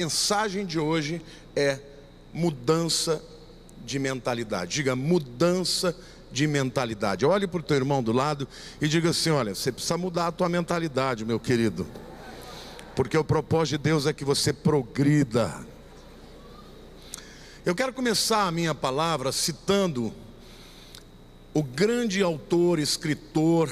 A mensagem de hoje é mudança de mentalidade. Diga, mudança de mentalidade. Olhe para o teu irmão do lado e diga assim: olha, você precisa mudar a tua mentalidade, meu querido, porque o propósito de Deus é que você progrida. Eu quero começar a minha palavra citando o grande autor, escritor,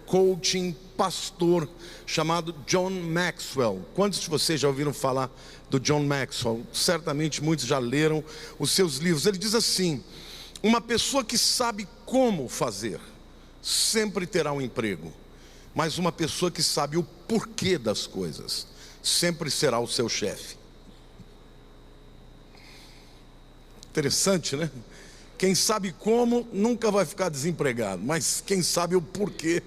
coaching, pastor chamado John Maxwell. Quantos de vocês já ouviram falar do John Maxwell? Certamente muitos já leram os seus livros. Ele diz assim: uma pessoa que sabe como fazer sempre terá um emprego, mas uma pessoa que sabe o porquê das coisas sempre será o seu chefe. Interessante, né? Quem sabe como nunca vai ficar desempregado, mas quem sabe o porquê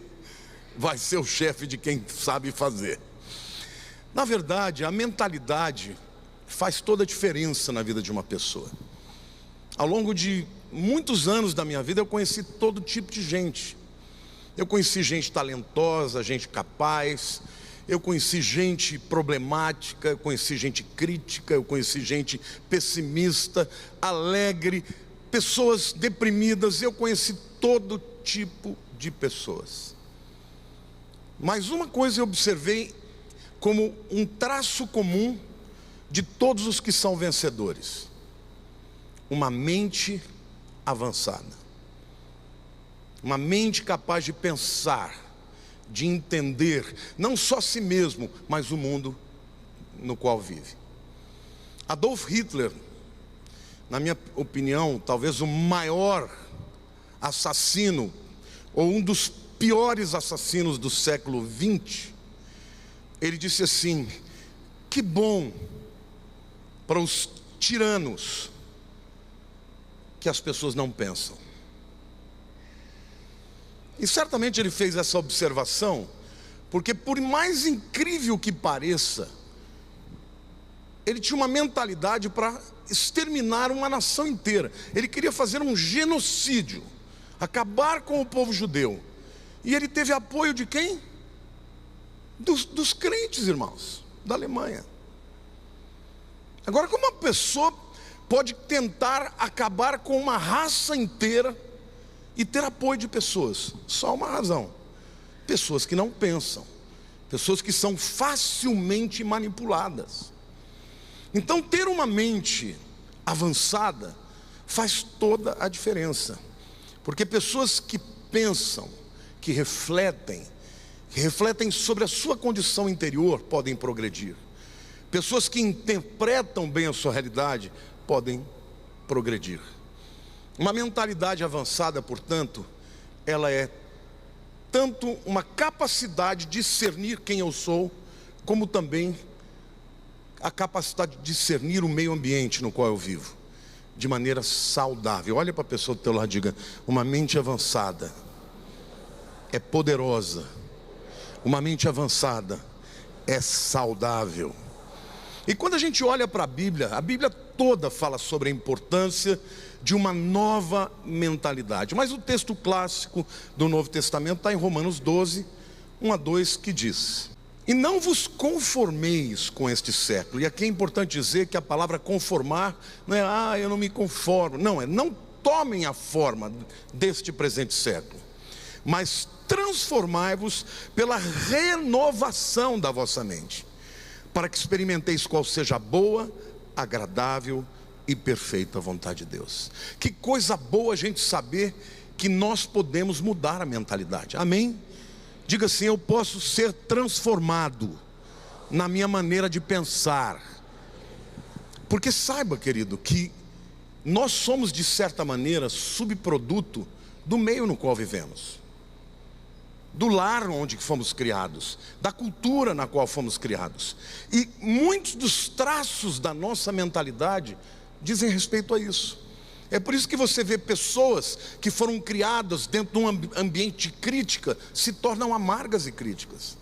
vai ser o chefe de quem sabe fazer. Na verdade, a mentalidade faz toda a diferença na vida de uma pessoa. Ao longo de muitos anos da minha vida eu conheci todo tipo de gente. Eu conheci gente talentosa, gente capaz, eu conheci gente problemática, eu conheci gente crítica, eu conheci gente pessimista, alegre, pessoas deprimidas. Eu conheci todo tipo de pessoas. Mas uma coisa eu observei como um traço comum de todos os que são vencedores: uma mente avançada, uma mente capaz de pensar, de entender não só a si mesmo, mas o mundo no qual vive. Adolf Hitler, na minha opinião, talvez o maior assassino, ou um dos piores assassinos do século XX, ele disse assim: que bom para os tiranos que as pessoas não pensam. E certamente ele fez essa observação porque, por mais incrível que pareça, ele tinha uma mentalidade para exterminar uma nação inteira. Ele queria fazer um genocídio, acabar com o povo judeu. E ele teve apoio de quem? Dos crentes, irmãos, da Alemanha. Agora, como uma pessoa pode tentar acabar com uma raça inteira e ter apoio de pessoas? Só uma razão: pessoas que não pensam, pessoas que são facilmente manipuladas. Então, ter uma mente avançada faz toda a diferença, porque pessoas que pensam, que refletem sobre a sua condição interior podem progredir. Pessoas que interpretam bem a sua realidade podem progredir. Uma mentalidade avançada, portanto, ela é tanto uma capacidade de discernir quem eu sou, como também a capacidade de discernir o meio ambiente no qual eu vivo, de maneira saudável. Olha para a pessoa do teu lado e diga: uma mente avançada é poderosa, uma mente avançada é saudável. E quando a gente olha para a Bíblia toda fala sobre a importância de uma nova mentalidade. Mas o texto clássico do Novo Testamento está em Romanos 12, 1-2, que diz: e não vos conformeis com este século. E aqui é importante dizer que a palavra conformar não é eu não me conformo. Não, é não tomem a forma deste presente século, mas transformai-vos pela renovação da vossa mente, para que experimenteis qual seja a boa, agradável e perfeita vontade de Deus. Que coisa boa a gente saber que nós podemos mudar a mentalidade. Amém? Diga assim: eu posso ser transformado na minha maneira de pensar. Porque saiba, querido, que nós somos, de certa maneira, subproduto do meio no qual vivemos, do lar onde fomos criados, da cultura na qual fomos criados. E muitos dos traços da nossa mentalidade dizem respeito a isso. É por isso que você vê pessoas que foram criadas dentro de um ambiente de crítica se tornam amargas e críticas.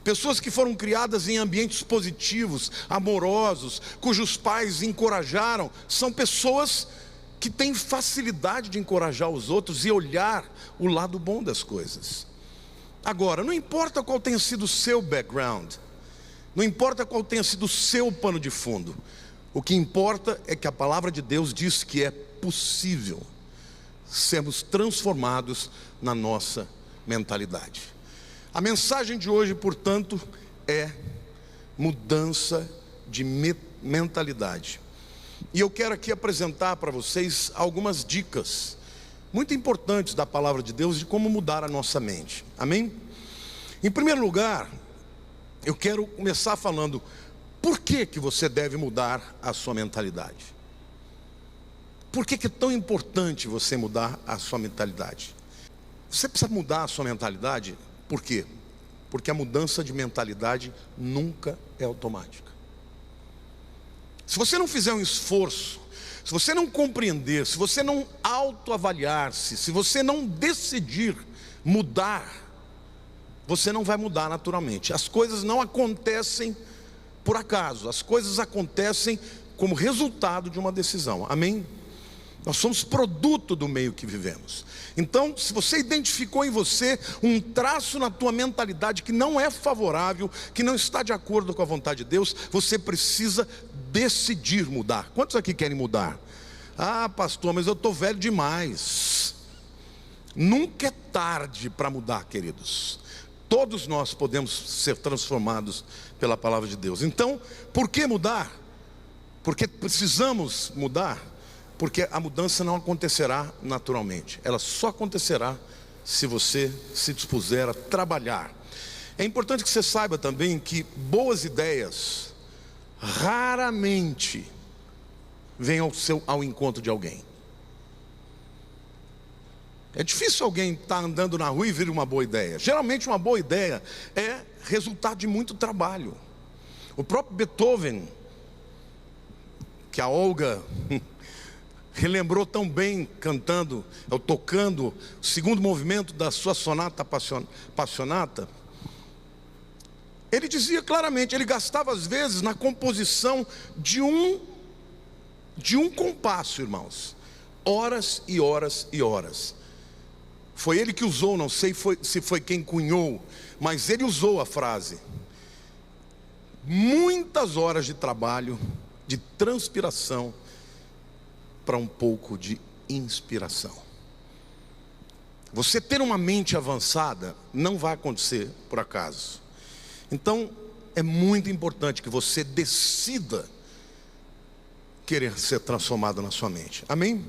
Pessoas que foram criadas em ambientes positivos, amorosos, cujos pais encorajaram, são pessoas que têm facilidade de encorajar os outros e olhar o lado bom das coisas. Agora, não importa qual tenha sido o seu background, Não importa qual tenha sido o seu pano de fundo. O que importa é que a palavra de Deus diz que é possível sermos transformados na nossa mentalidade. A mensagem de hoje, portanto, é mudança de mentalidade. E eu quero aqui apresentar para vocês algumas dicas muito importantes da palavra de Deus de como mudar a nossa mente. Amém? Em primeiro lugar, eu quero começar falando por que você deve mudar a sua mentalidade. Por que é tão importante você mudar a sua mentalidade? Você precisa mudar a sua mentalidade, por quê? Porque a mudança de mentalidade nunca é automática. Se você não fizer um esforço, se você não compreender, se você não autoavaliar-se, se você não decidir mudar, você não vai mudar naturalmente. As coisas não acontecem por acaso, as coisas acontecem como resultado de uma decisão. Amém? Nós somos produto do meio que vivemos. Então, se você identificou em você um traço na tua mentalidade que não é favorável, que não está de acordo com a vontade de Deus, você precisa decidir mudar. Quantos aqui querem mudar? Ah, pastor, mas eu estou velho demais. Nunca é tarde para mudar, queridos. Todos nós podemos ser transformados pela palavra de Deus. Então, por que mudar? Porque precisamos mudar. Porque a mudança não acontecerá naturalmente. Ela só acontecerá se você se dispuser a trabalhar. É importante que você saiba também que boas ideias raramente vêm ao encontro de alguém. É difícil alguém estar andando na rua e vir uma boa ideia. Geralmente uma boa ideia é resultado de muito trabalho. O próprio Beethoven, que a Olga relembrou tão bem cantando, ou tocando o segundo movimento da sua sonata Passionata, ele dizia claramente, ele gastava às vezes na composição de um compasso, irmãos, horas e horas e horas. Foi ele que usou, não sei se foi quem cunhou, mas ele usou a frase. Muitas horas de trabalho, de transpiração, para um pouco de inspiração. Você ter uma mente avançada não vai acontecer por acaso. Então, é muito importante que você decida querer ser transformado na sua mente. Amém?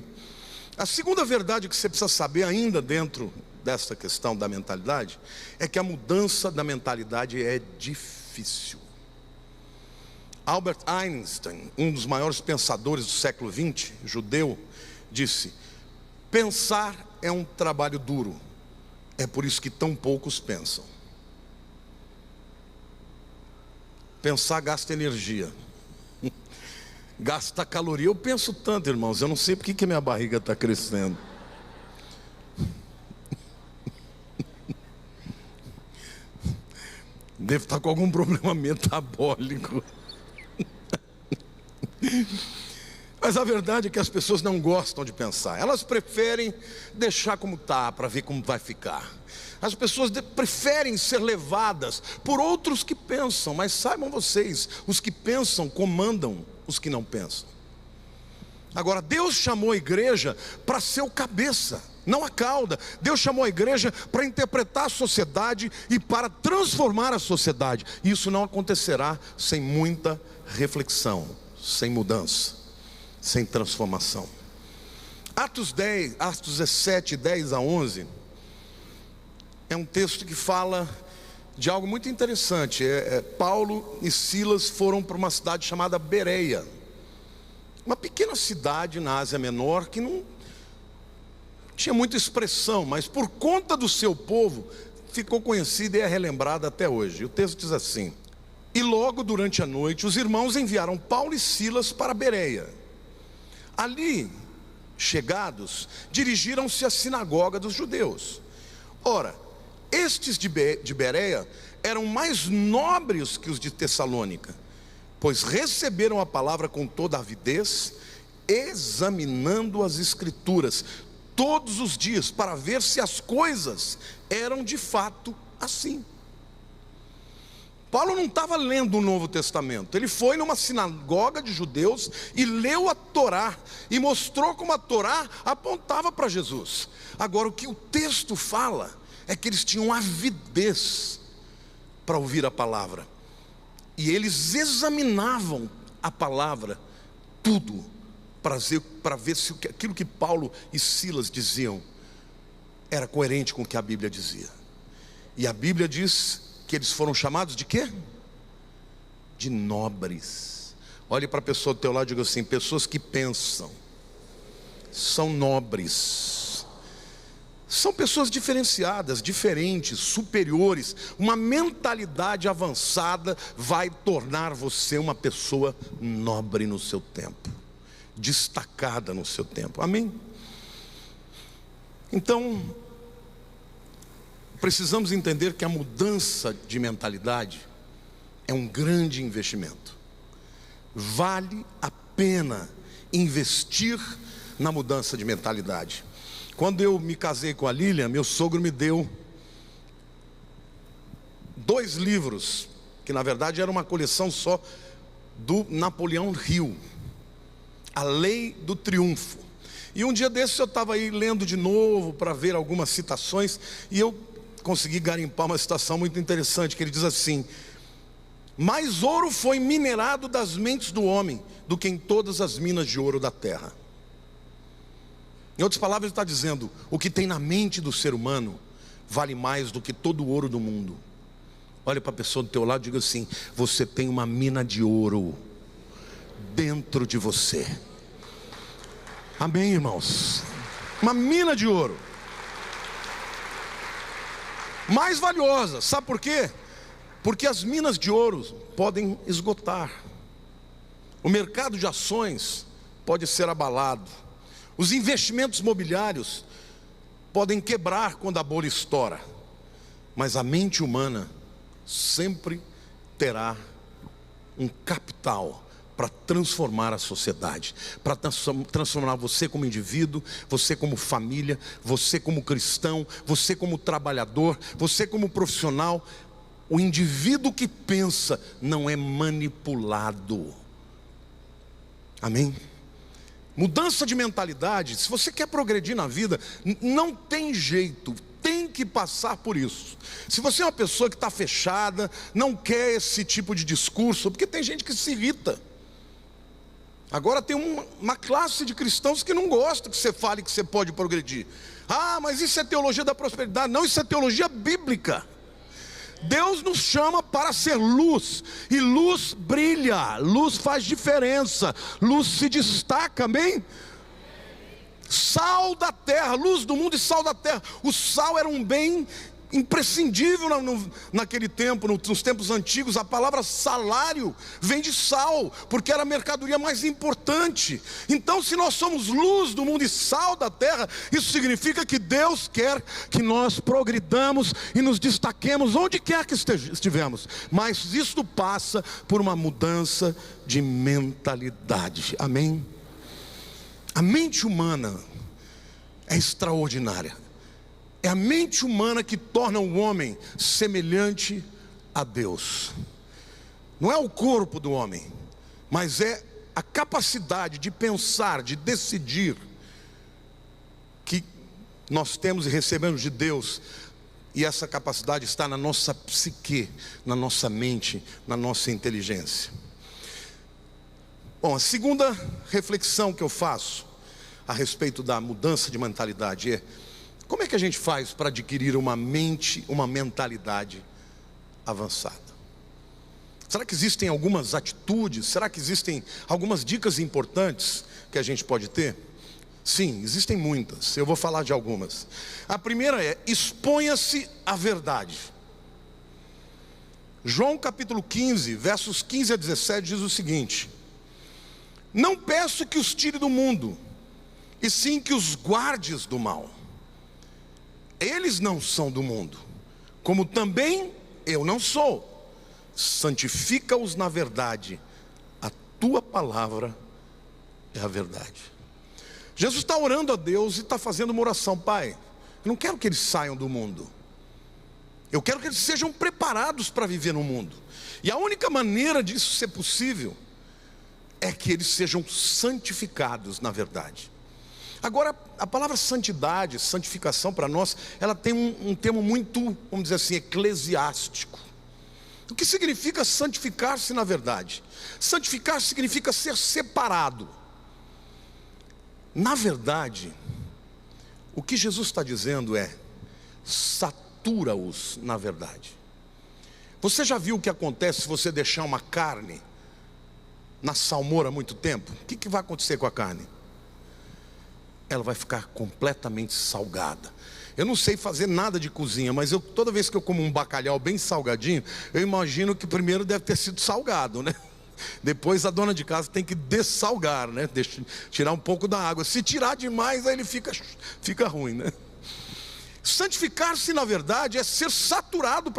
A segunda verdade que você precisa saber ainda dentro dessa questão da mentalidade é que a mudança da mentalidade é difícil. Albert Einstein, um dos maiores pensadores do século XX, judeu, disse: pensar é um trabalho duro, é por isso que tão poucos pensam. Pensar gasta energia, gasta caloria. Eu penso tanto, irmãos, eu não sei porque que minha barriga está crescendo. Devo estar com algum problema metabólico. Mas a verdade é que as pessoas não gostam de pensar. Elas preferem deixar como está, para ver como vai ficar. As pessoas preferem ser levadas por outros que pensam. Mas saibam vocês, os que pensam comandam os que não pensam. Agora, Deus chamou a igreja para ser o cabeça, não a cauda. Deus chamou a igreja para interpretar a sociedade e para transformar a sociedade. Isso não acontecerá sem muita reflexão, sem mudança, sem transformação. Atos 17, 10 a 11 é um texto que fala de algo muito interessante. Paulo e Silas foram para uma cidade chamada Bereia, uma pequena cidade na Ásia Menor que não tinha muita expressão, mas por conta do seu povo ficou conhecida e é relembrada até hoje. O texto diz assim: e logo durante a noite os irmãos enviaram Paulo e Silas para Bereia. Ali, chegados, dirigiram-se à sinagoga dos judeus. Ora, estes de Bereia eram mais nobres que os de Tessalônica, pois receberam a palavra com toda avidez, examinando as escrituras todos os dias, para ver se as coisas eram de fato assim. Paulo não estava lendo o Novo Testamento. Ele foi numa sinagoga de judeus e leu a Torá e mostrou como a Torá apontava para Jesus. Agora, o que o texto fala é que eles tinham avidez para ouvir a palavra, e eles examinavam a palavra, tudo, para ver se aquilo que Paulo e Silas diziam era coerente com o que a Bíblia dizia. E a Bíblia diz que eles foram chamados de quê? De nobres. Olhe para a pessoa do teu lado e diga assim: pessoas que pensam são nobres. São pessoas diferenciadas, diferentes, superiores. Uma mentalidade avançada vai tornar você uma pessoa nobre no seu tempo, destacada no seu tempo. Amém? Então, precisamos entender que a mudança de mentalidade é um grande investimento. Vale a pena investir na mudança de mentalidade. Quando eu me casei com a Lilian, meu sogro me deu 2 livros, que na verdade era uma coleção só, do Napoleão Hill, A Lei do Triunfo. E um dia desses eu estava aí lendo de novo para ver algumas citações, e eu consegui garimpar uma citação muito interessante, que ele diz assim: mais ouro foi minerado das mentes do homem do que em todas as minas de ouro da terra. Em outras palavras, ele está dizendo: o que tem na mente do ser humano vale mais do que todo o ouro do mundo. Olha para a pessoa do teu lado e diga assim: você tem uma mina de ouro dentro de você. Amém, irmãos? Uma mina de ouro mais valiosa. Sabe por quê? Porque as minas de ouro podem esgotar. O mercado de ações pode ser abalado. Os investimentos imobiliários podem quebrar quando a bolha estoura. Mas a mente humana sempre terá um capital para transformar a sociedade, para transformar você como indivíduo, você como família, você como cristão, você como trabalhador, você como profissional. O indivíduo que pensa não é manipulado. Amém? Mudança de mentalidade. Se você quer progredir na vida, não tem jeito, tem que passar por isso. Se você é uma pessoa que está fechada, não quer esse tipo de discurso, porque tem gente que se irrita. Agora tem uma classe de cristãos que não gosta que você fale que você pode progredir. Ah, mas isso é teologia da prosperidade. Não, isso é teologia bíblica. Deus nos chama para ser luz, e luz brilha, luz faz diferença, luz se destaca, amém? Sal da terra, luz do mundo e sal da terra. O sal era um bem imprescindível naquele tempo, nos tempos antigos. A palavra salário vem de sal, porque era a mercadoria mais importante. Então, se nós somos luz do mundo e sal da terra, isso significa que Deus quer que nós progridamos e nos destaquemos onde quer que estivemos. Mas isso passa por uma mudança de mentalidade. Amém? A mente humana é extraordinária. É a mente humana que torna o homem semelhante a Deus. Não é o corpo do homem, mas é a capacidade de pensar, de decidir, que nós temos e recebemos de Deus. E essa capacidade está na nossa psique, na nossa mente, na nossa inteligência. Bom, a segunda reflexão que eu faço a respeito da mudança de mentalidade é: como é que a gente faz para adquirir uma mentalidade avançada? Será que existem algumas atitudes? Será que existem algumas dicas importantes que a gente pode ter? Sim, existem muitas. Eu vou falar de algumas. A primeira é: exponha-se à verdade. João capítulo 15, versos 15 a 17 diz o seguinte: não peço que os tire do mundo, e sim que os guardes do mal. Eles não são do mundo, como também eu não sou. Santifica-os na verdade, a tua palavra é a verdade. Jesus está orando a Deus e está fazendo uma oração: Pai, eu não quero que eles saiam do mundo, Eu quero que eles sejam preparados para viver no mundo. E a única maneira disso ser possível é que eles sejam santificados na verdade. Agora, a palavra santidade, santificação para nós, ela tem um termo muito, vamos dizer assim, eclesiástico. O que significa santificar-se na verdade? Santificar significa ser separado. Na verdade, o que Jesus está dizendo é: satura-os na verdade. Você já viu o que acontece se você deixar uma carne na salmoura muito tempo? O que vai acontecer com a carne? Ela vai ficar completamente salgada. Eu não sei fazer nada de cozinha, mas toda vez que eu como um bacalhau bem salgadinho, eu imagino que primeiro deve ter sido salgado, né? Depois a dona de casa tem que dessalgar, né? Tirar um pouco da água. Se tirar demais, aí ele fica ruim, né? Santificar-se na verdade é ser saturado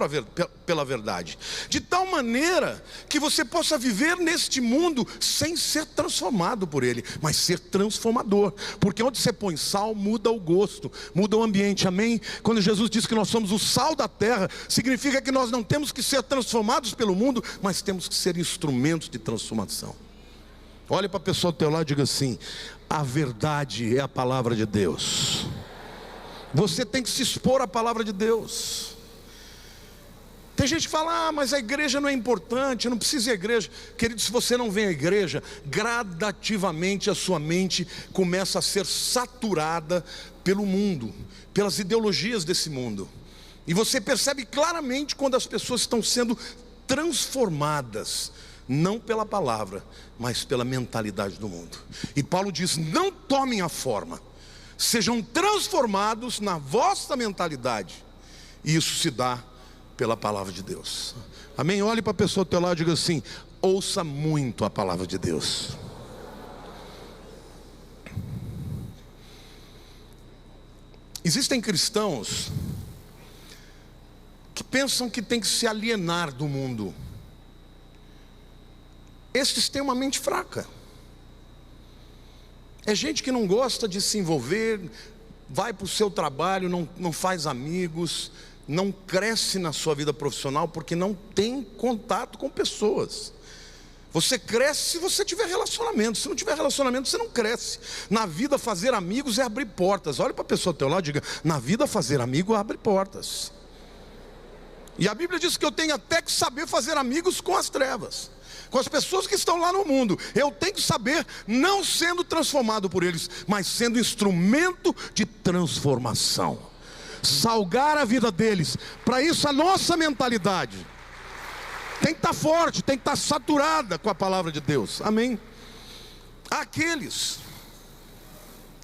pela verdade, de tal maneira que você possa viver neste mundo sem ser transformado por ele, mas ser transformador, porque onde você põe sal, muda o gosto, muda o ambiente, amém? Quando Jesus diz que nós somos o sal da terra, significa que nós não temos que ser transformados pelo mundo, mas temos que ser instrumentos de transformação. Olhe para a pessoa ao teu lado e diga assim: a verdade é a palavra de Deus. Você tem que se expor à palavra de Deus. Tem gente que fala: mas a igreja não é importante, eu não preciso ir à igreja. Querido, se você não vem à igreja, gradativamente a sua mente começa a ser saturada pelo mundo, pelas ideologias desse mundo. E você percebe claramente quando as pessoas estão sendo transformadas, não pela palavra, mas pela mentalidade do mundo. E Paulo diz: não tomem a forma, sejam transformados na vossa mentalidade. E isso se dá pela palavra de Deus. Amém? Olhe para a pessoa ao teu lado e diga assim: ouça muito a palavra de Deus. Existem cristãos que pensam que tem que se alienar do mundo. Estes têm uma mente fraca. É gente que não gosta de se envolver, vai para o seu trabalho, não faz amigos, não cresce na sua vida profissional porque não tem contato com pessoas. Você cresce se você tiver relacionamento. Se não tiver relacionamento, você não cresce. Na vida, fazer amigos é abrir portas. Olha para a pessoa ao teu lado e diga: na vida, fazer amigo abre portas. E a Bíblia diz que eu tenho até que saber fazer amigos com as trevas, com as pessoas que estão lá no mundo. Eu tenho que saber, não sendo transformado por eles, mas sendo instrumento de transformação, salgar a vida deles. Para isso a nossa mentalidade tem que estar forte, tem que estar saturada com a palavra de Deus, amém? Há aqueles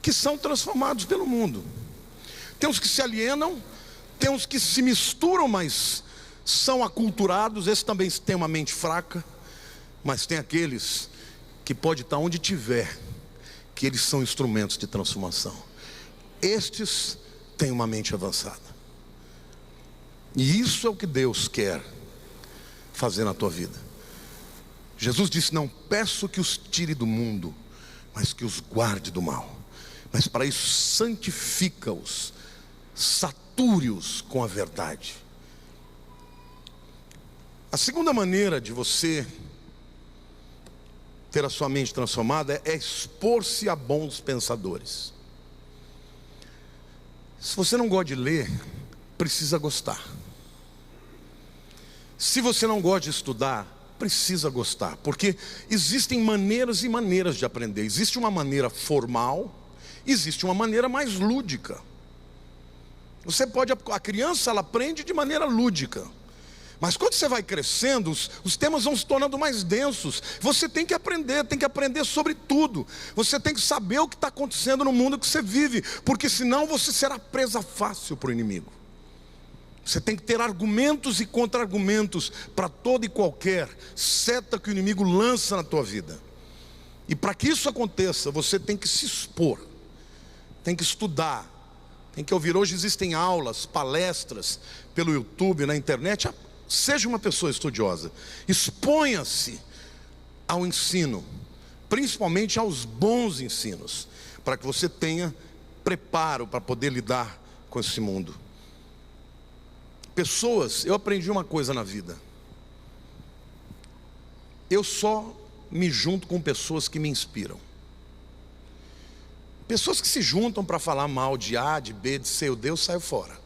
que são transformados pelo mundo. Tem uns que se alienam, tem uns que se misturam, mas são aculturados. Esse também tem uma mente fraca. Mas tem aqueles que pode estar onde tiver, que eles são instrumentos de transformação. Estes têm uma mente avançada. E isso é o que Deus quer fazer na tua vida. Jesus disse: não peço que os tire do mundo, mas que os guarde do mal. Mas para isso santifica-os, sature-os com a verdade. A segunda maneira de você ter a sua mente transformada é expor-se a bons pensadores. Se você não gosta de ler, precisa gostar. Se você não gosta de estudar, precisa gostar, porque existem maneiras e maneiras de aprender. Existe uma maneira formal, existe uma maneira mais lúdica. A criança ela aprende de maneira lúdica. Mas quando você vai crescendo, os temas vão se tornando mais densos. Você tem que aprender sobre tudo. Você tem que saber o que está acontecendo no mundo que você vive, porque senão você será presa fácil para o inimigo. Você tem que ter argumentos e contra-argumentos para toda e qualquer seta que o inimigo lança na tua vida. E para que isso aconteça, você tem que se expor, tem que estudar, tem que ouvir. Hoje existem aulas, palestras pelo YouTube, na internet. Seja uma pessoa estudiosa, exponha-se ao ensino, principalmente aos bons ensinos, para que você tenha preparo para poder lidar com esse mundo. Pessoas, eu aprendi uma coisa na vida: eu só me junto com pessoas que me inspiram. Pessoas que se juntam para falar mal de A, de B, de C, eu Deus, saio fora.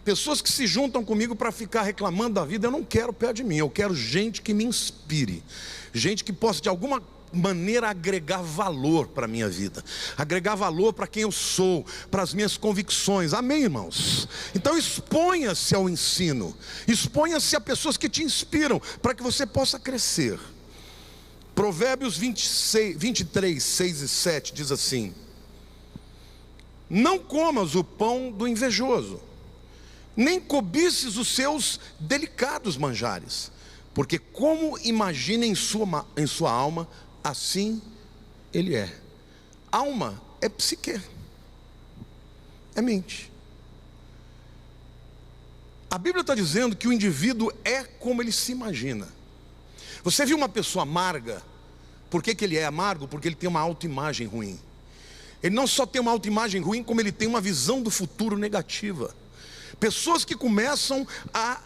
Pessoas que se juntam comigo para ficar reclamando da vida, eu não quero perto de mim. Eu quero gente que me inspire, gente que possa de alguma maneira agregar valor para a minha vida, agregar valor para quem eu sou, para as minhas convicções. Amém, irmãos? Então exponha-se ao ensino, exponha-se a pessoas que te inspiram, para que você possa crescer. Provérbios 23, 6 e 7 diz assim: não comas o pão do invejoso, nem cobices os seus delicados manjares, porque como imagina em sua alma, assim ele é. Alma é psique, é mente. A Bíblia está dizendo que o indivíduo é como ele se imagina. Você viu uma pessoa amarga? Por que ele é amargo? Porque ele tem uma autoimagem ruim. Ele não só tem uma autoimagem ruim, como ele tem uma visão do futuro negativa. Pessoas que começam a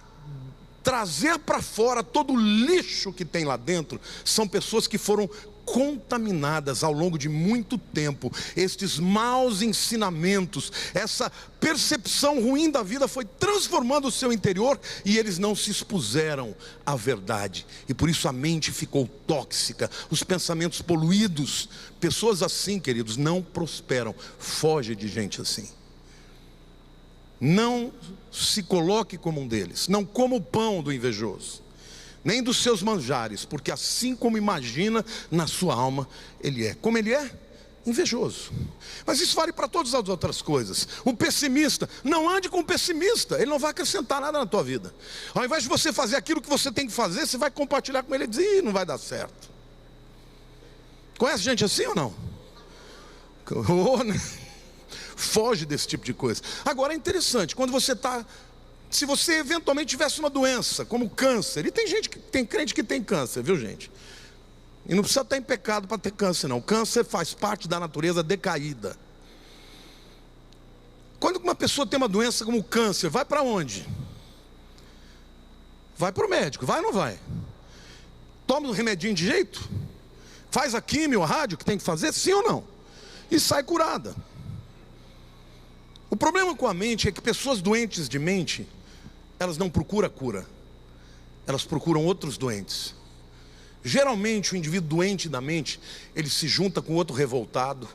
trazer para fora todo o lixo que tem lá dentro, são pessoas que foram contaminadas ao longo de muito tempo. Estes maus ensinamentos, essa percepção ruim da vida foi transformando o seu interior, e eles não se expuseram à verdade, e por isso a mente ficou tóxica, os pensamentos poluídos. Pessoas assim, queridos, não prosperam. Foge de gente assim. Não se coloque como um deles. Não coma o pão do invejoso, nem dos seus manjares, porque assim como imagina na sua alma, ele é. Como ele é? Invejoso. Mas isso vale para todas as outras coisas. O pessimista, não ande com o pessimista, ele não vai acrescentar nada na tua vida. Ao invés de você fazer aquilo que você tem que fazer, você vai compartilhar com ele e dizer: não vai dar certo. Conhece gente assim ou não? Foge desse tipo de coisa. Agora é interessante, quando você está, se você eventualmente tivesse uma doença, como câncer, e tem gente que tem crente que tem câncer, viu gente? E não precisa estar em pecado para ter câncer não. Câncer faz parte da natureza decaída. Quando uma pessoa tem uma doença como câncer, vai para onde? Vai para o médico, vai ou não vai? Toma um remedinho de jeito? Faz a químio, a rádio que tem que fazer, sim ou não? E sai curada. O problema com a mente é que pessoas doentes de mente, elas não procuram cura, elas procuram outros doentes. Geralmente o indivíduo doente da mente, ele se junta com outro revoltado,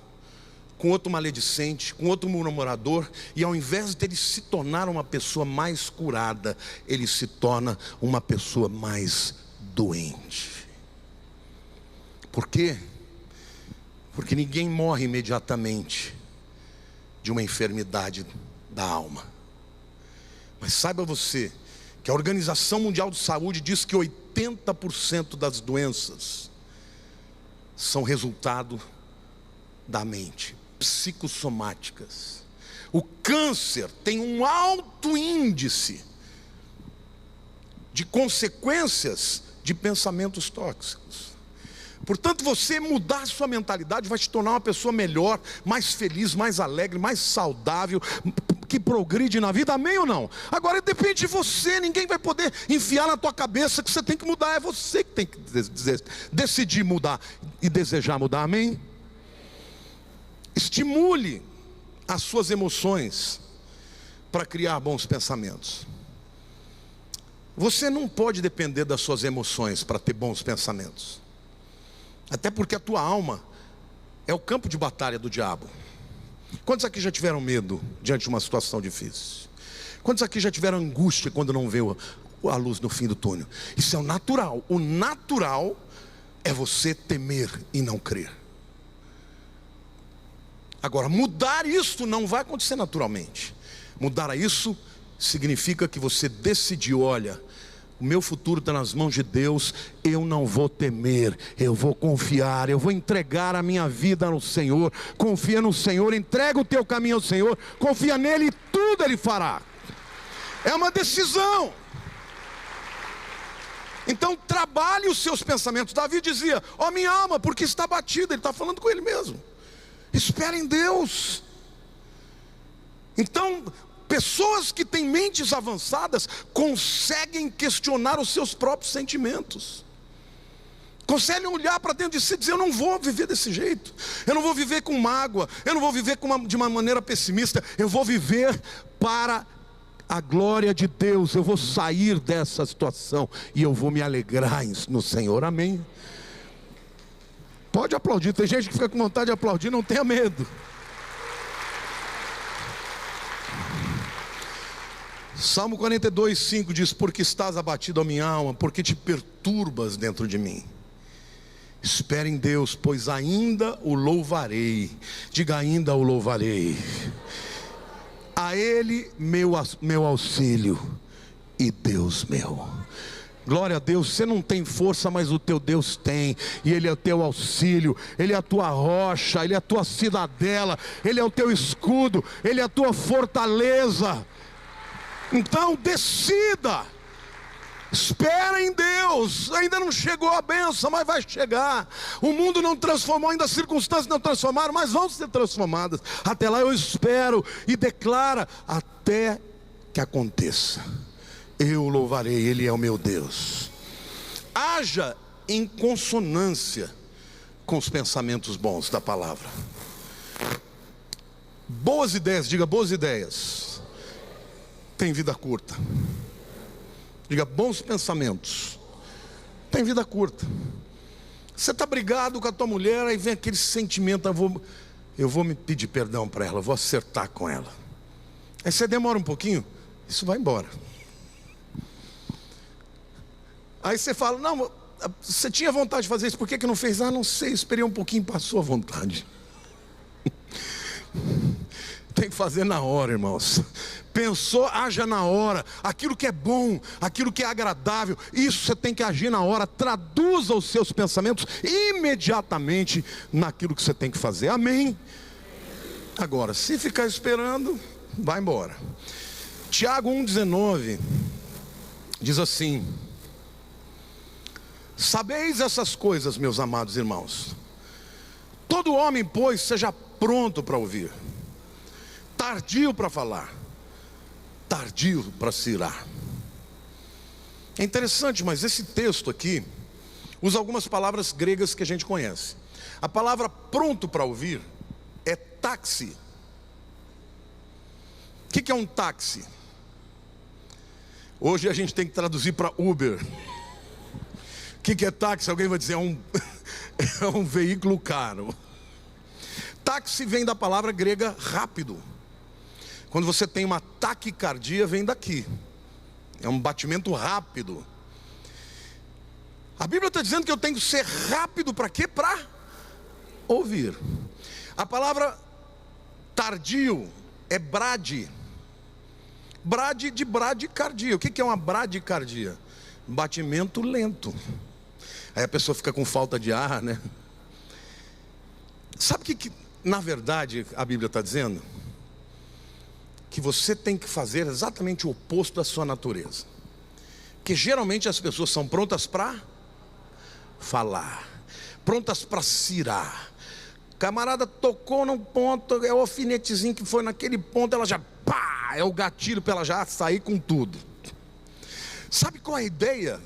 com outro maledicente, com outro murmurador, e ao invés de ele se tornar uma pessoa mais curada, ele se torna uma pessoa mais doente. Por quê? Porque ninguém morre imediatamente de uma enfermidade da alma. Mas saiba você que a Organização Mundial de Saúde diz que 80% das doenças são resultado da mente, psicossomáticas. O câncer tem um alto índice de consequências de pensamentos tóxicos. Portanto, você mudar sua mentalidade vai te tornar uma pessoa melhor, mais feliz, mais alegre, mais saudável, que progride na vida. Amém ou não? Agora depende de você. Ninguém vai poder enfiar na tua cabeça que você tem que mudar. É você que tem que decidir mudar e desejar mudar. Amém? Estimule as suas emoções para criar bons pensamentos. Você não pode depender das suas emoções para ter bons pensamentos. Até porque a tua alma é o campo de batalha do diabo. Quantos aqui já tiveram medo diante de uma situação difícil? Quantos aqui já tiveram angústia quando não vê a luz no fim do túnel? Isso é o natural. O natural é você temer e não crer. Agora, mudar isso não vai acontecer naturalmente. Mudar isso significa que você decidiu: olha, o meu futuro está nas mãos de Deus, eu não vou temer, eu vou confiar, eu vou entregar a minha vida ao Senhor. Confia no Senhor, entrega o teu caminho ao Senhor, confia nele e tudo Ele fará. É uma decisão. Então trabalhe os seus pensamentos. Davi dizia: ó minha alma, porque está batida. Ele está falando com ele mesmo. Espera em Deus. Então Pessoas que têm mentes avançadas conseguem questionar os seus próprios sentimentos, conseguem olhar para dentro de si e dizer: eu não vou viver desse jeito, eu não vou viver com mágoa, eu não vou viver de uma maneira pessimista, eu vou viver para a glória de Deus, eu vou sair dessa situação e eu vou me alegrar no Senhor. Amém? Pode aplaudir, tem gente que fica com vontade de aplaudir, não tenha medo. Salmo 42:5 diz: porque estás abatido a minha alma, porque te perturbas dentro de mim. Espere em Deus, pois ainda o louvarei. Diga: ainda o louvarei. A Ele meu auxílio e Deus meu. Glória a Deus. Você não tem força, mas o teu Deus tem, e Ele é o teu auxílio, Ele é a tua rocha, Ele é a tua cidadela, Ele é o teu escudo, Ele é a tua fortaleza. Então decida, espera em Deus. Ainda não chegou a bênção, mas vai chegar. O mundo não transformou, ainda as circunstâncias não transformaram, mas vão ser transformadas. Até lá eu espero e declara até que aconteça. Eu louvarei, Ele é o meu Deus. Haja em consonância com os pensamentos bons da palavra. Boas ideias, diga: boas ideias tem vida curta. Diga: bons pensamentos tem vida curta. Você está brigado com a tua mulher, aí vem aquele sentimento: eu vou me pedir perdão para ela, vou acertar com ela. Aí você demora um pouquinho, isso vai embora. Aí você fala: não, você tinha vontade de fazer isso, por que não fez? Não sei, esperei um pouquinho, passou a vontade. Tem que fazer na hora, irmãos. Pensou, haja na hora. Aquilo que é bom, aquilo que é agradável, isso você tem que agir na hora. Traduza os seus pensamentos imediatamente naquilo que você tem que fazer. Amém? Agora, se ficar esperando, vai embora. Tiago 1,19 diz assim: sabeis essas coisas, meus amados irmãos. Todo homem, pois, seja pronto para ouvir, tardio para falar, tardio para se irar. É interessante, mas esse texto aqui usa algumas palavras gregas que a gente conhece. A palavra pronto para ouvir é táxi. O que é um táxi? Hoje a gente tem que traduzir para Uber. O que é táxi? Alguém vai dizer: é um veículo caro. Táxi vem da palavra grega rápido. Quando você tem uma taquicardia, vem daqui. É um batimento rápido. A Bíblia está dizendo que eu tenho que ser rápido para quê? Para ouvir. A palavra tardio é brade. Brade de bradicardia. O que é uma bradicardia? Batimento lento. Aí a pessoa fica com falta de ar, né? Sabe o que na verdade a Bíblia está dizendo? Que você tem que fazer exatamente o oposto da sua natureza. Que geralmente as pessoas são prontas para falar, prontas para cirar. Camarada tocou num ponto, é o alfinetezinho que foi naquele ponto, ela já pá, é o gatilho para ela já sair com tudo. Sabe qual é a ideia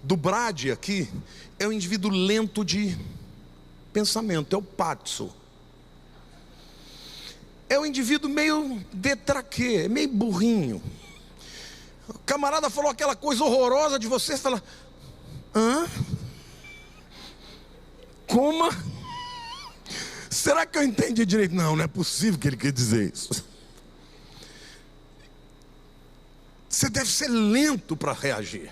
do brade aqui? É o indivíduo lento de pensamento, é o patso. É o indivíduo meio detraquê, meio burrinho. O camarada falou aquela coisa horrorosa de você, você fala: hã? Como? Será que eu entendi direito? Não, não é possível que ele quer dizer isso. Você deve ser lento para reagir,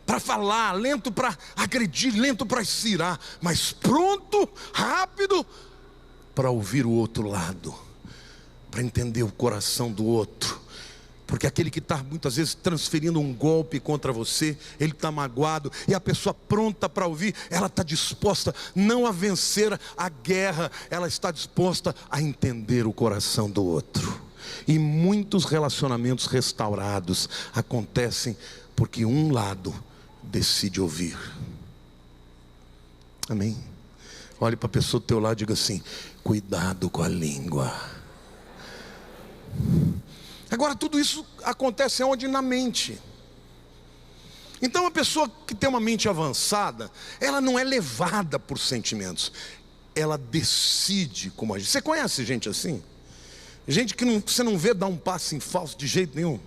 para falar, lento para agredir, lento para cirar, mas pronto, rápido para ouvir o outro lado, para entender o coração do outro. Porque aquele que está muitas vezes transferindo um golpe contra você, ele está magoado, e a pessoa pronta para ouvir, ela está disposta não a vencer a guerra, ela está disposta a entender o coração do outro. E muitos relacionamentos restaurados acontecem porque um lado decide ouvir. Amém? Olhe para a pessoa do teu lado e diga assim: cuidado com a língua. Agora, tudo isso acontece onde? Na mente. Então, a pessoa que tem uma mente avançada, ela não é levada por sentimentos, ela decide como agir. Você conhece gente assim? Gente que você não vê dar um passo em falso de jeito nenhum.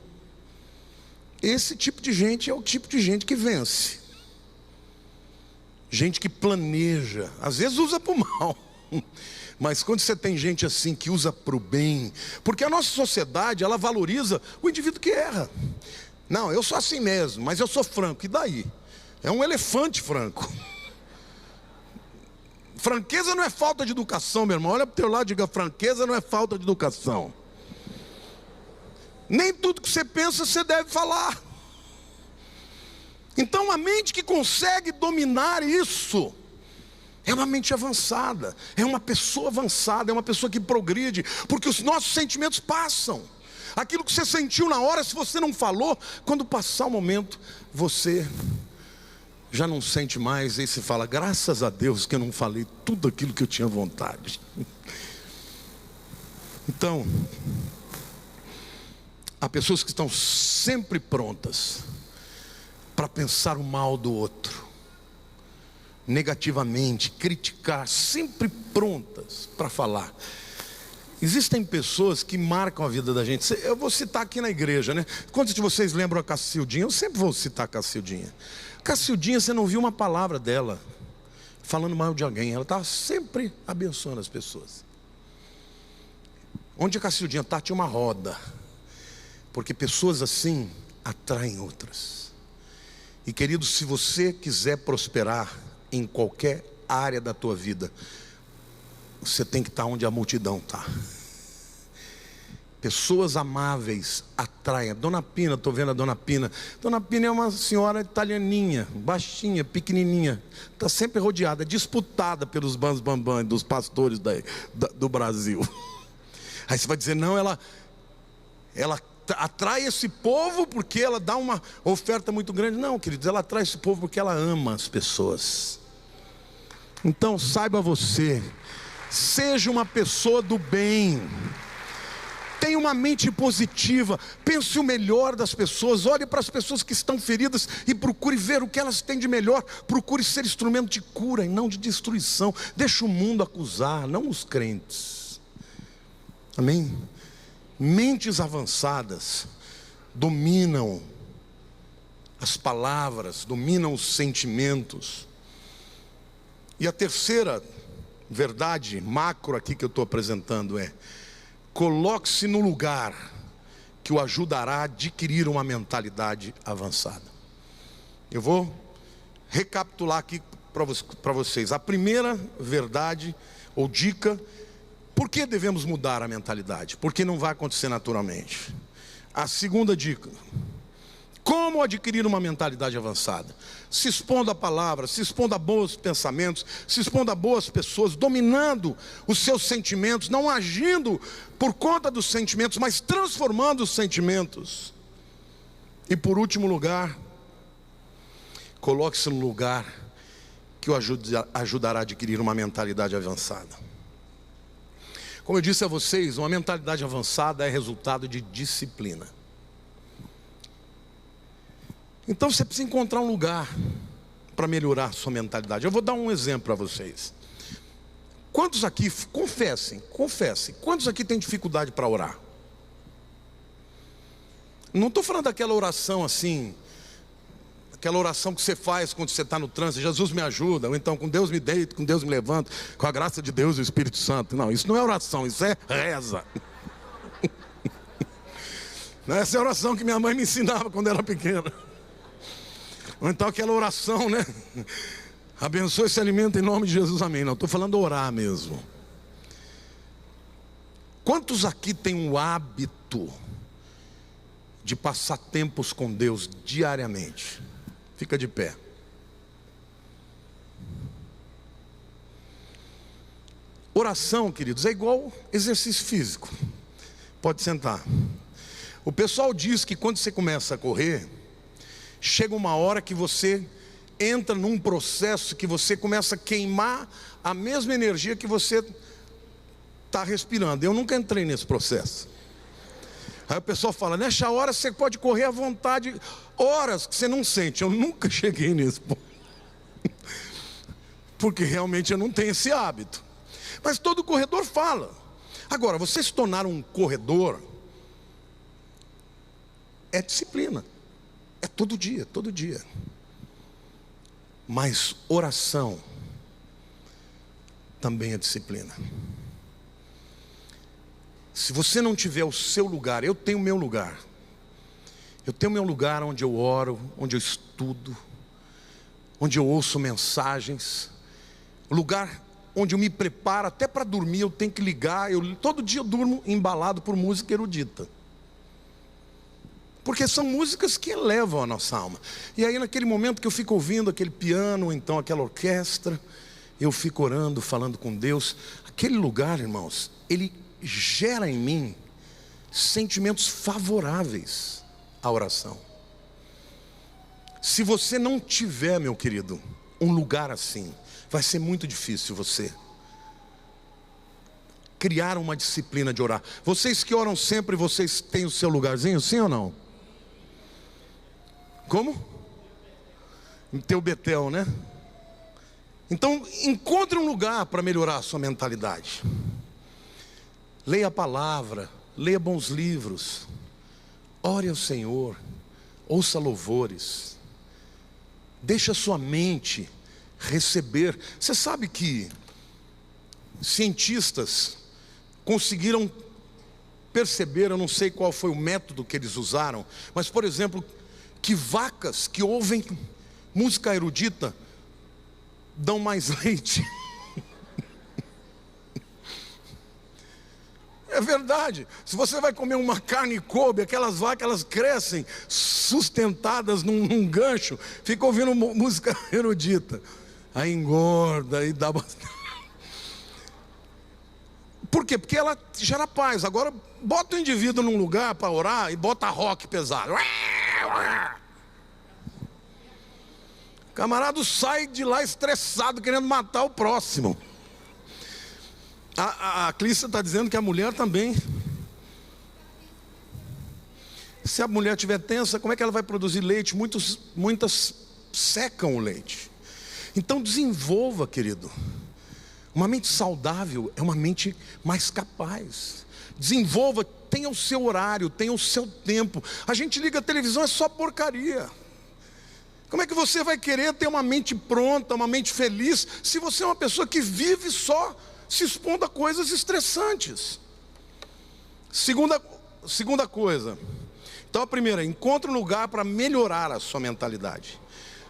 Esse tipo de gente é o tipo de gente que vence. Gente que planeja, às vezes usa para o mal. Mas quando você tem gente assim que usa para o bem, porque a nossa sociedade, ela valoriza o indivíduo que erra. Não, eu sou assim mesmo, mas eu sou franco, e daí? É um elefante franco. Franqueza não é falta de educação, meu irmão. Olha para o teu lado e diga: franqueza não é falta de educação. Nem tudo que você pensa você deve falar. Então a mente que consegue dominar isso é uma mente avançada, é uma pessoa avançada, é uma pessoa que progride, porque os nossos sentimentos passam. Aquilo que você sentiu na hora, se você não falou, quando passar o momento, você já não sente mais, aí você fala: graças a Deus que eu não falei tudo aquilo que eu tinha vontade. Então, há pessoas que estão sempre prontas para pensar o mal do outro, negativamente, criticar, sempre prontas para falar. Existem pessoas que marcam a vida da gente. Eu vou citar aqui na igreja, né? Quantos de vocês lembram a Cacildinha? Eu sempre vou citar a Cacildinha. Cacildinha, você não viu uma palavra dela falando mal de alguém. Ela estava sempre abençoando as pessoas. Onde a Cacildinha está, tinha uma roda. Porque pessoas assim atraem outras. E querido, se você quiser prosperar em qualquer área da tua vida, você tem que estar onde a multidão está. Pessoas amáveis atraem. Dona Pina, estou vendo a Dona Pina. Dona Pina é uma senhora italianinha, baixinha, pequenininha. Está sempre rodeada, disputada pelos bambambam dos pastores do Brasil. Aí você vai dizer: não, ela atrai esse povo porque ela dá uma oferta muito grande. Não, queridos, ela atrai esse povo porque ela ama as pessoas. Então saiba você, seja uma pessoa do bem, tenha uma mente positiva, pense o melhor das pessoas, olhe para as pessoas que estão feridas e procure ver o que elas têm de melhor, procure ser instrumento de cura e não de destruição. Deixa o mundo acusar, não os crentes. Amém? Mentes avançadas dominam as palavras, dominam os sentimentos. E a terceira verdade macro aqui que eu estou apresentando é: coloque-se no lugar que o ajudará a adquirir uma mentalidade avançada. Eu vou recapitular aqui para vocês. A primeira verdade ou dica: por que devemos mudar a mentalidade? Porque não vai acontecer naturalmente. A segunda dica: como adquirir uma mentalidade avançada? Se expondo à palavra, se expondo a bons pensamentos, se expondo a boas pessoas, dominando os seus sentimentos, não agindo por conta dos sentimentos, mas transformando os sentimentos. E por último lugar, coloque-se no lugar que o ajudará a adquirir uma mentalidade avançada. Como eu disse a vocês, uma mentalidade avançada é resultado de disciplina. Então você precisa encontrar um lugar para melhorar a sua mentalidade. Eu vou dar um exemplo para vocês. Quantos aqui, confessem, quantos aqui têm dificuldade para orar? Não estou falando daquela oração assim, aquela oração que você faz quando você está no trânsito: Jesus me ajuda, ou então com Deus me deito, com Deus me levanto, com a graça de Deus e o Espírito Santo. Não, isso não é oração, isso é reza. Essa é a oração que minha mãe me ensinava quando era pequena. Ou então aquela oração, né? Abençoe esse alimento em nome de Jesus, amém. Não, estou falando orar mesmo. Quantos aqui têm o hábito de passar tempos com Deus diariamente? Fica de pé. Oração, queridos, é igual exercício físico. Pode sentar. O pessoal diz que quando você começa a correr, chega uma hora que você entra num processo que você começa a queimar a mesma energia que você está respirando. Eu nunca entrei nesse processo. Aí o pessoal fala, nessa hora você pode correr à vontade, horas que você não sente. Eu nunca cheguei nesse ponto, porque realmente eu não tenho esse hábito. Mas todo corredor fala. Agora, você se tornar um corredor é disciplina, é todo dia, todo dia. Mas oração também é disciplina. Se você não tiver o seu lugar, eu tenho o meu lugar. Eu tenho o meu lugar onde eu oro, onde eu estudo, onde eu ouço mensagens. Lugar onde eu me preparo, até para dormir eu tenho que ligar. Todo dia eu durmo embalado por música erudita. Porque são músicas que elevam a nossa alma. E aí naquele momento que eu fico ouvindo aquele piano, ou então aquela orquestra, eu fico orando, falando com Deus. Aquele lugar, irmãos, ele gera em mim sentimentos favoráveis à oração. Se você não tiver, meu querido, um lugar assim, vai ser muito difícil você criar uma disciplina de orar. Vocês que oram sempre, vocês têm o seu lugarzinho, sim ou não? Como? Em teu Betel, né? Então, encontre um lugar para melhorar a sua mentalidade. Leia a palavra, leia bons livros, ore ao Senhor, ouça louvores, deixe a sua mente receber. Você sabe que cientistas conseguiram perceber, eu não sei qual foi o método que eles usaram, mas por exemplo, que vacas que ouvem música erudita dão mais leite. É verdade. Se você vai comer uma carne Kobe, aquelas vacas, elas crescem sustentadas num gancho, fica ouvindo música erudita, aí engorda e dá bastante. Por quê? Porque ela gera paz. Agora bota o indivíduo num lugar para orar e bota rock pesado. O camarada sai de lá estressado, querendo matar o próximo. A Clícia está dizendo que a mulher também. Se a mulher estiver tensa, como é que ela vai produzir leite? Muitas secam o leite. Então desenvolva, querido. Uma mente saudável é uma mente mais capaz. Desenvolva, tenha o seu horário, tenha o seu tempo. A gente liga a televisão, é só porcaria. Como é que você vai querer ter uma mente pronta, uma mente feliz, se você é uma pessoa que vive só se expondo a coisas estressantes? Segunda coisa. Então a primeira, encontre um lugar para melhorar a sua mentalidade.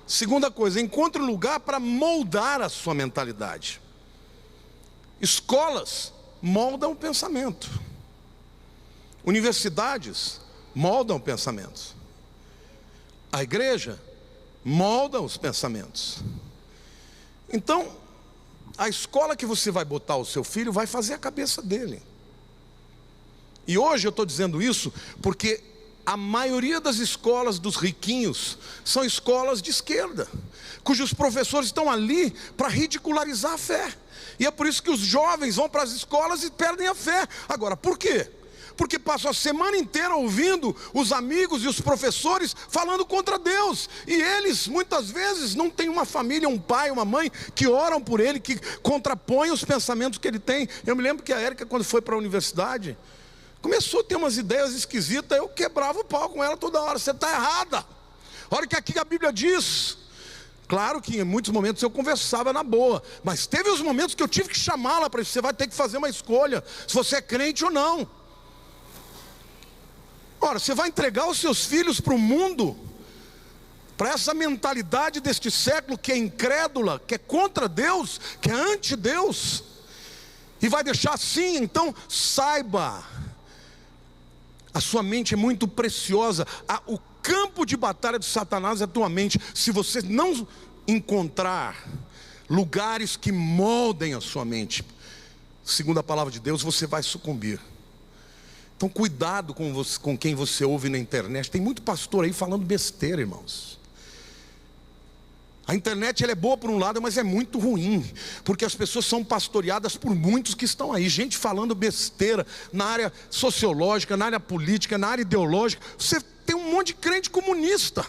Segunda coisa, encontre um lugar para moldar a sua mentalidade. Escolas moldam o pensamento. Universidades moldam pensamentos. A igreja molda os pensamentos. Então, a escola que você vai botar o seu filho vai fazer a cabeça dele. E hoje eu estou dizendo isso porque a maioria das escolas dos riquinhos são escolas de esquerda, cujos professores estão ali para ridicularizar a fé. E é por isso que os jovens vão para as escolas e perdem a fé. Agora, por quê? Porque passam a semana inteira ouvindo os amigos e os professores falando contra Deus. E eles, muitas vezes, não têm uma família, um pai, uma mãe, que oram por ele, que contrapõem os pensamentos que ele tem. Eu me lembro que a Érica, quando foi para a universidade, começou a ter umas ideias esquisitas. Eu quebrava o pau com ela toda hora. Você está errada. Olha o que aqui a Bíblia diz. Claro que em muitos momentos eu conversava na boa, mas teve os momentos que eu tive que chamá-la para isso. Você vai ter que fazer uma escolha, se você é crente ou não. Ora, você vai entregar os seus filhos para o mundo, para essa mentalidade deste século que é incrédula, que é contra Deus, que é anti-Deus, e vai deixar assim? Então saiba, a sua mente é muito preciosa. O campo de batalha de Satanás é a tua mente. Se você não encontrar lugares que moldem a sua mente, segundo a palavra de Deus, você vai sucumbir. Então cuidado com quem você ouve na internet. Tem muito pastor aí falando besteira, irmãos. A internet ela é boa por um lado, mas é muito ruim, porque as pessoas são pastoreadas por muitos que estão aí, gente falando besteira na área sociológica, na área política, na área ideológica. Você tem um monte de crente comunista.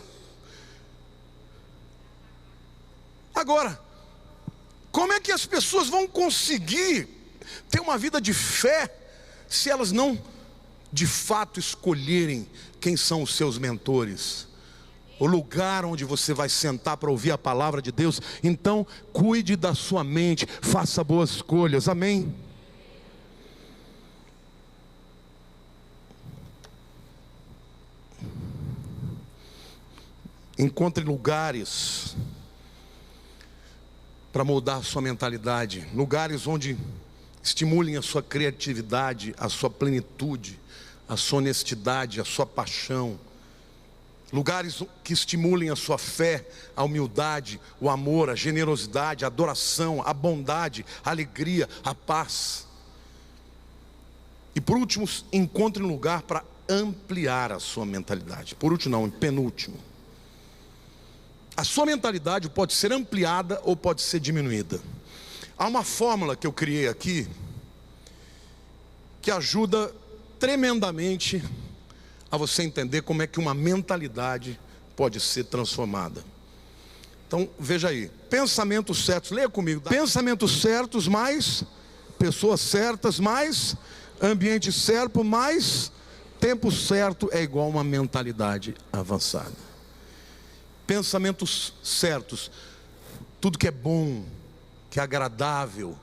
Agora, como é que as pessoas vão conseguir ter uma vida de fé se elas não de fato escolherem quem são os seus mentores? O lugar onde você vai sentar para ouvir a palavra de Deus. Então, cuide da sua mente, faça boas escolhas, amém? Encontre lugares para moldar a sua mentalidade, lugares onde estimulem a sua criatividade, a sua plenitude, a sua honestidade, a sua paixão. Lugares que estimulem a sua fé, a humildade, o amor, a generosidade, a adoração, a bondade, a alegria, a paz. E por último, encontre um lugar para ampliar a sua mentalidade. Por último não, penúltimo. A sua mentalidade pode ser ampliada ou pode ser diminuída. Há uma fórmula que eu criei aqui, que ajuda tremendamente a você entender como é que uma mentalidade pode ser transformada. Então, veja aí, pensamentos certos, leia comigo. Pensamentos certos mais pessoas certas mais ambiente certo mais tempo certo é igual a uma mentalidade avançada. Pensamentos certos, tudo que é bom, que é agradável,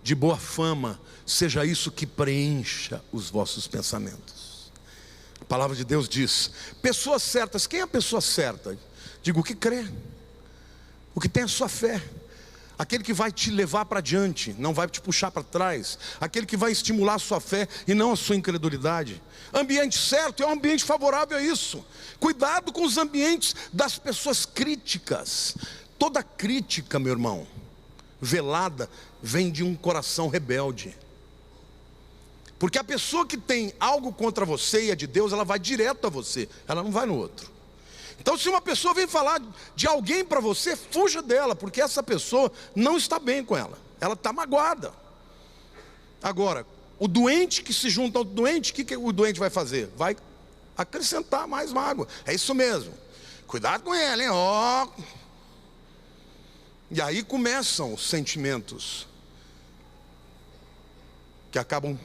de boa fama, seja isso que preencha os vossos pensamentos. A palavra de Deus diz, pessoas certas, quem é a pessoa certa? Digo, o que crê, o que tem a sua fé, aquele que vai te levar para diante, não vai te puxar para trás, aquele que vai estimular a sua fé e não a sua incredulidade. Ambiente certo é um ambiente favorável a isso. Cuidado com os ambientes das pessoas críticas. Toda crítica, meu irmão, velada, vem de um coração rebelde. Porque a pessoa que tem algo contra você e é de Deus, ela vai direto a você, ela não vai no outro. Então, se uma pessoa vem falar de alguém para você, fuja dela, porque essa pessoa não está bem com ela, ela está magoada. Agora, o doente que se junta ao doente, o que o doente vai fazer? Vai acrescentar mais mágoa. É isso mesmo, cuidado com ele, hein? Ó. E aí começam os sentimentos que acabam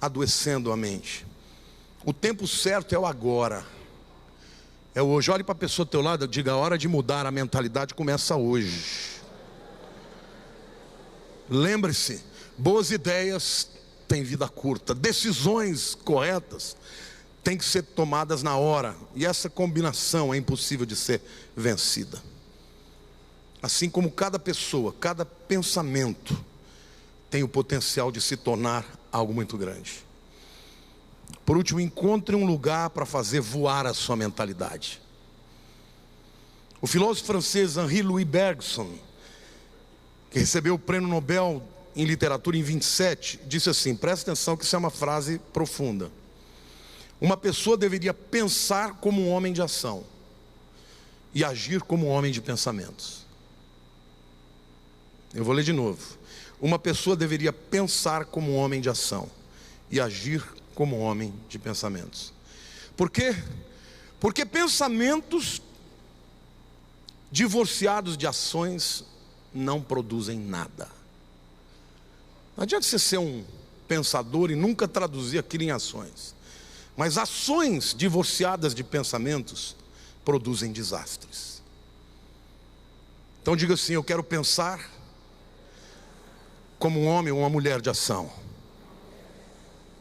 adoecendo a mente. O tempo certo é o agora, é o hoje. Olhe para a pessoa do teu lado e diga, a hora de mudar a mentalidade começa hoje. Lembre-se, boas ideias têm vida curta, decisões corretas têm que ser tomadas na hora, e essa combinação é impossível de ser vencida. Assim como cada pessoa, cada pensamento tem o potencial de se tornar algo muito grande. Por último, encontre um lugar para fazer voar a sua mentalidade. O filósofo francês Henri-Louis Bergson, que recebeu o prêmio Nobel em literatura em 27, disse assim, presta atenção que isso é uma frase profunda. Uma pessoa deveria pensar como um homem de ação e agir como um homem de pensamentos. Eu vou ler de novo. Uma pessoa deveria pensar como um homem de ação e agir como um homem de pensamentos. Por quê? Porque pensamentos divorciados de ações não produzem nada. Não adianta você ser um pensador e nunca traduzir aquilo em ações. Mas ações divorciadas de pensamentos produzem desastres. Então diga assim, eu quero pensar como um homem ou uma mulher de ação.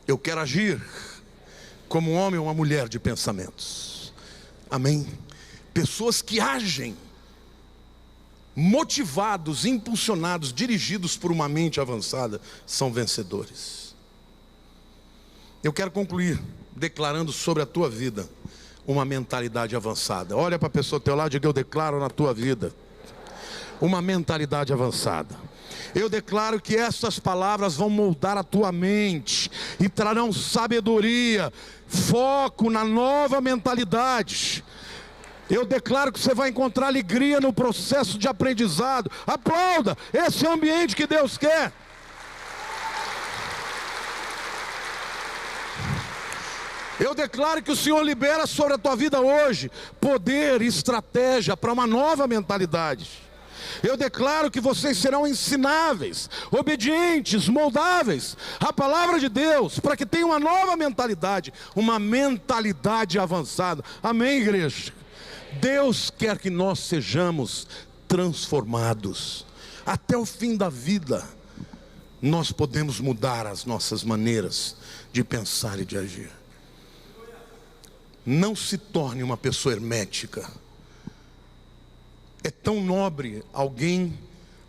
Eu quero agir como um homem ou uma mulher de pensamentos. Amém? Pessoas que agem motivados, impulsionados, dirigidos por uma mente avançada, são vencedores. Eu quero concluir declarando sobre a tua vida uma mentalidade avançada. Olha para a pessoa ao teu lado e diga, eu declaro na tua vida uma mentalidade avançada. Eu declaro que essas palavras vão moldar a tua mente e trarão sabedoria, foco na nova mentalidade. Eu declaro que você vai encontrar alegria no processo de aprendizado. Aplauda, esse é o ambiente que Deus quer. Eu declaro que o Senhor libera sobre a tua vida hoje poder e estratégia para uma nova mentalidade. Eu declaro que vocês serão ensináveis, obedientes, moldáveis à palavra de Deus, para que tenham uma nova mentalidade, uma mentalidade avançada. Amém, igreja? Deus quer que nós sejamos transformados. Até o fim da vida, nós podemos mudar as nossas maneiras de pensar e de agir. Não se torne uma pessoa hermética. É tão nobre alguém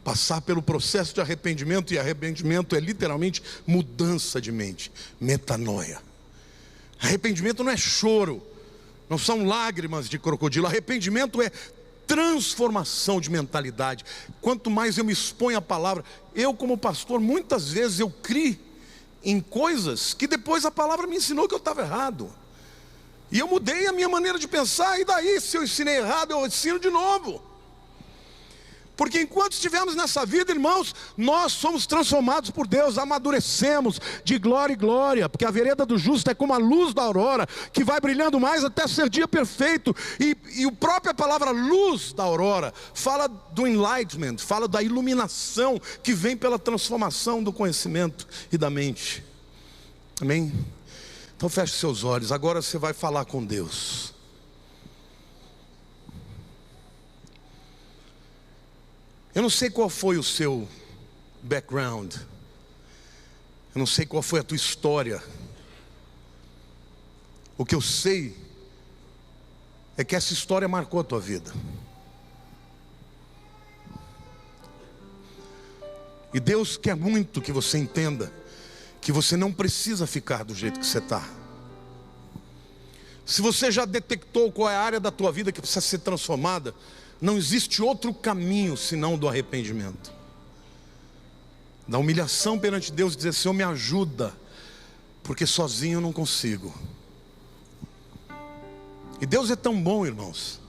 passar pelo processo de arrependimento, e arrependimento é literalmente mudança de mente, metanoia. Arrependimento não é choro, não são lágrimas de crocodilo. Arrependimento é transformação de mentalidade. Quanto mais eu me exponho à palavra, eu como pastor, muitas vezes eu crio em coisas que depois a palavra me ensinou que eu estava errado. E eu mudei a minha maneira de pensar, e daí, se eu ensinei errado, eu ensino de novo. Porque enquanto estivermos nessa vida, irmãos, nós somos transformados por Deus, amadurecemos de glória em glória, porque a vereda do justo é como a luz da aurora, que vai brilhando mais até ser dia perfeito. E a própria palavra luz da aurora fala do enlightenment, fala da iluminação que vem pela transformação do conhecimento e da mente. Amém? Então feche seus olhos, agora você vai falar com Deus. Eu não sei qual foi o seu background, eu não sei qual foi a tua história. O que eu sei é que essa história marcou a tua vida. E Deus quer muito que você entenda que você não precisa ficar do jeito que você está. Se você já detectou qual é a área da tua vida que precisa ser transformada, não existe outro caminho senão do arrependimento, da humilhação perante Deus, dizer: Senhor, me ajuda, porque sozinho eu não consigo. E Deus é tão bom, irmãos,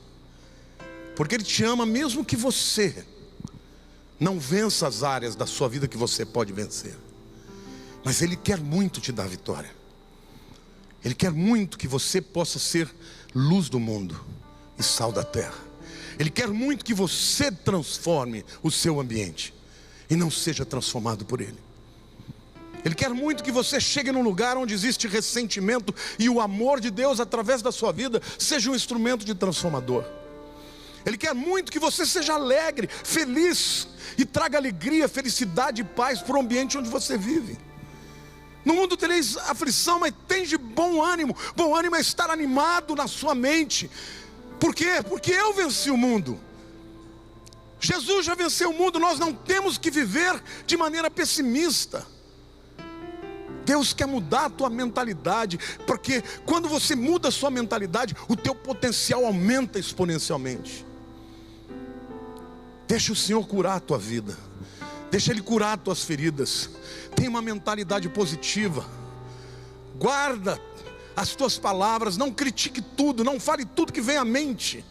porque Ele te ama mesmo que você não vença as áreas da sua vida que você pode vencer. Mas Ele quer muito te dar vitória. Ele quer muito que você possa ser luz do mundo e sal da terra. Ele quer muito que você transforme o seu ambiente e não seja transformado por ele. Ele quer muito que você chegue num lugar onde existe ressentimento e o amor de Deus através da sua vida seja um instrumento de transformador. Ele quer muito que você seja alegre, feliz e traga alegria, felicidade e paz para o ambiente onde você vive. No mundo tereis aflição, mas tende bom ânimo. Bom ânimo é estar animado na sua mente. Por quê? Porque eu venci o mundo. Jesus já venceu o mundo. Nós não temos que viver de maneira pessimista. Deus quer mudar a tua mentalidade, porque quando você muda a sua mentalidade, o teu potencial aumenta exponencialmente. Deixa o Senhor curar a tua vida. Deixa Ele curar as tuas feridas. Tenha uma mentalidade positiva. Guarda as tuas palavras. Não critique tudo. Não fale tudo que vem à mente.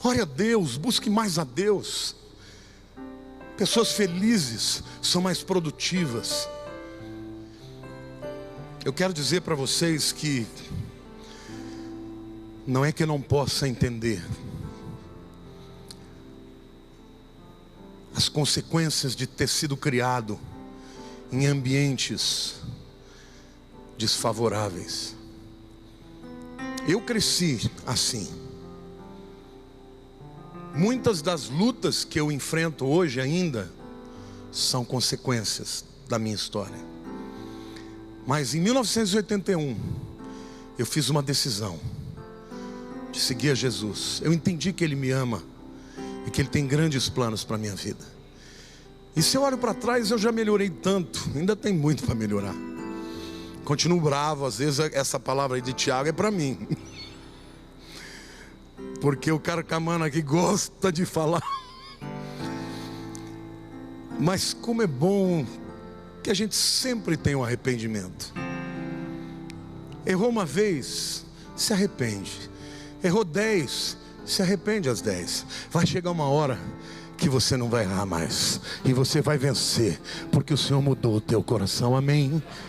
Ore a Deus. Busque mais a Deus. Pessoas felizes são mais produtivas. Eu quero dizer para vocês que não é que eu não possa entender as consequências de ter sido criado em ambientes desfavoráveis. Eu cresci assim. Muitas das lutas que eu enfrento hoje ainda são consequências da minha história. Mas em 1981 eu fiz uma decisão de seguir a Jesus. Eu entendi que Ele me ama e que Ele tem grandes planos para a minha vida. E se eu olho para trás, eu já melhorei tanto. Ainda tem muito para melhorar. Continuo bravo, às vezes essa palavra aí de Tiago é para mim. Porque o carcamano aqui gosta de falar. Mas como é bom que a gente sempre tem um arrependimento. Errou uma vez, se arrepende. Errou 10, se arrepende às 10. Vai chegar uma hora que você não vai errar mais, e você vai vencer, porque o Senhor mudou o teu coração. Amém?